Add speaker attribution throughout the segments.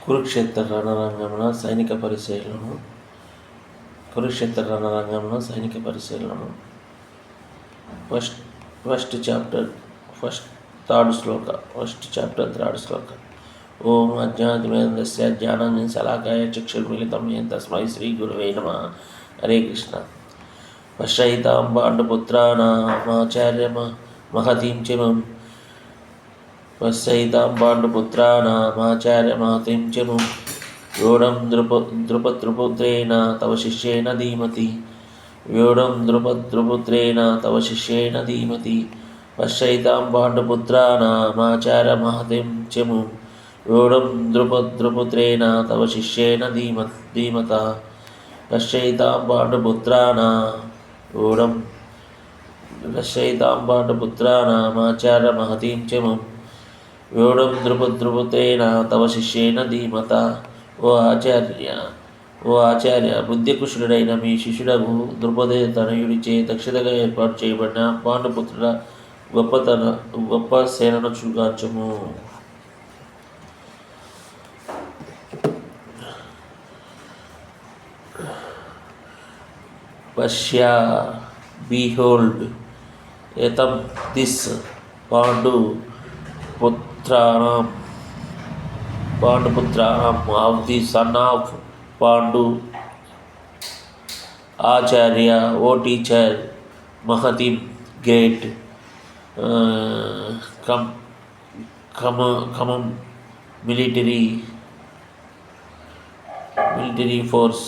Speaker 1: కురుక్షేత్ర రణరంగంలో సైనిక పరిశీలన కురుక్షేత్ర రణరంగంలో సైనిక పరిశీలన ఫస్ట్ చాప్టర్ థర్డ్ శ్లోక ఓం అజ్ఞానతిమిరస్య జ్ఞానాంజనశలాకయ చక్షుర్మిలితం యేన తస్మై శ్రీ గురవే నమః. హరే కృష్ణ. పశ్యైతాం పాండుపుత్రానామాచార్య మహతీం చిమం పశ్యైతాం మహతీం చిమం వ్యూఢం ద్రుపద్రుపుత్రేణ తవ శిష్యేణ ధీమతి వ్యూఢం ద్రుపద్రుపుత్రేణ తవ శిష్యేణ ధీమతి పశ్యైతాం పాండుపుత్రానామాచార్య మహతీం చిమం వ్యూఢం ద్రుపద్రుపుత్రేణ తవ శిష్యేణ ధీమత పశ్యైతాం పాండుపుత్రానామాచార్య మహతీం చిమం వ్యూఢం ద్రుపద్రుపుత్రేణ తవ శిష్యేణ ధీమత. ఓ ఆచార్య బుద్ధికుశలుడైన మీ శిష్యుడగు ద్రుపదే తనయుడిచే దక్షతగా ఏర్పాటు చేయబడిన పాండుపుత్రుల గొప్ప సేనను చూగార్చము. పశ్య behold etam this Panduputranam of the son of Pandu, Acharya, O teacher, Mahatim, great, come military force,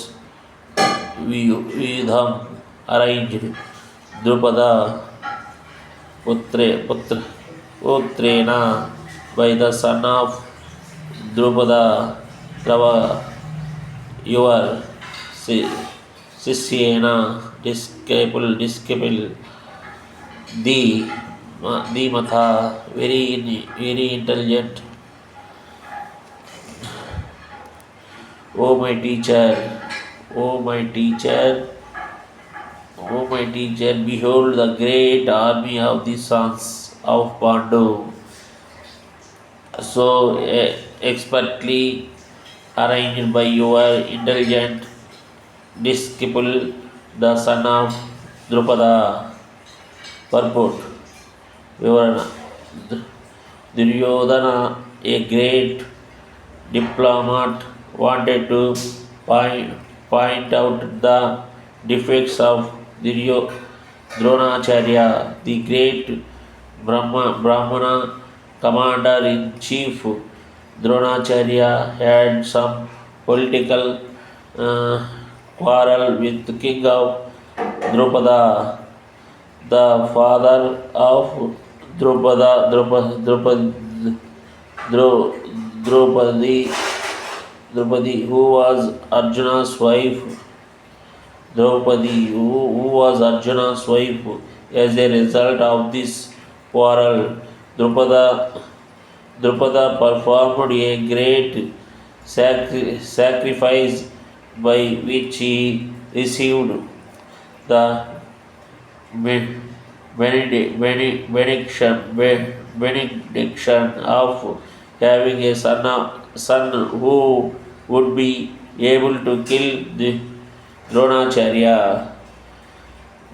Speaker 1: Vidham arranged, Drupada Putrena by the son of Drupada, your Sisyena, disciple, the Matha, very intelligent. O my teacher, behold the great army of the sons of Pandu, so expertly arranged by your intelligent disciple, the son of Drupada. Purport. Vivarana. Duryodhana, a great diplomat, wanted to point out the defects of Dronacharya, the great Brahmana commander-in-chief. Dronacharya had some political quarrel with the king of Drupada, the father of Draupadi, who was Arjuna's wife. As a result of this quarrel, Drupada performed a great sacrifice by which he received the benediction of having a son who would be able to kill the Dronacharya.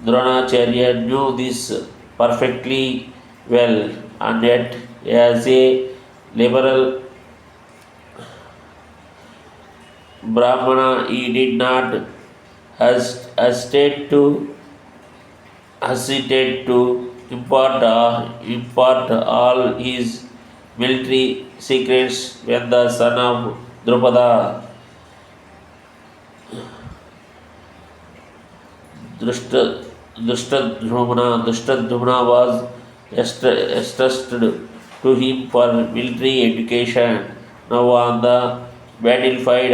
Speaker 1: Dronacharya knew this perfectly well, and yet, as a liberal Brahmana, he did not hesitate to impart all his military secrets when the son of Drupada, Drishtadumna was entrusted to him for military education. Now on the battlefield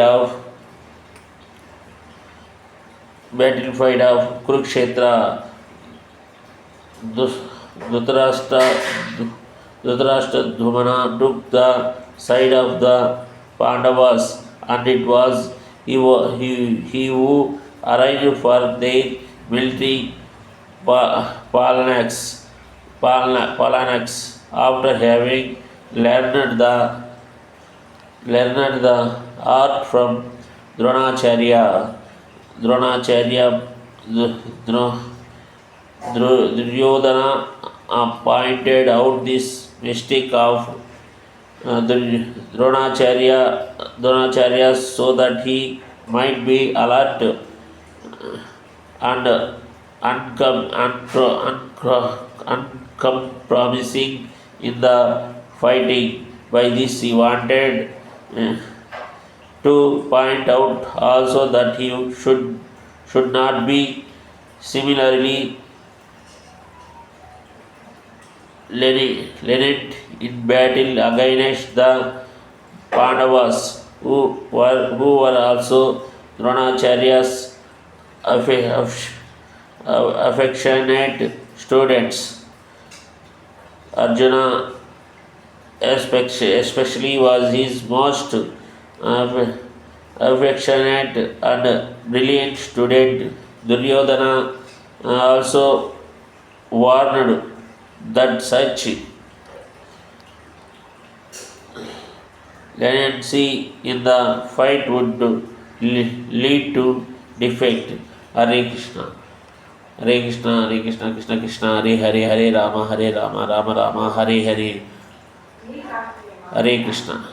Speaker 1: of Kurukshetra, Dhritarashtra took the side of the Pandavas, and it was he who arranged for their military phalanx. After having learned the learned the art from Dronacharya. Dronacharya Duryodhana pointed out this mistake of Dronacharya so that he might be alert and uncompromising in the fighting. By this, he wanted uh, to point out also that he should not be similarly lenient in battle against the Pandavas, who were also Dronacharya's affectionate students. Arjuna especially was his most affectionate and brilliant student. Duryodhana also warned that such leniency in the fight would lead to defeat. Hare Krishna. Hare Krishna, Hare Krishna, Krishna Krishna, Hare Hare, Hare Rama, Rama Rama, Hare Hare. Hare Krishna,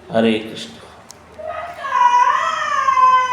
Speaker 1: Hare Krishna.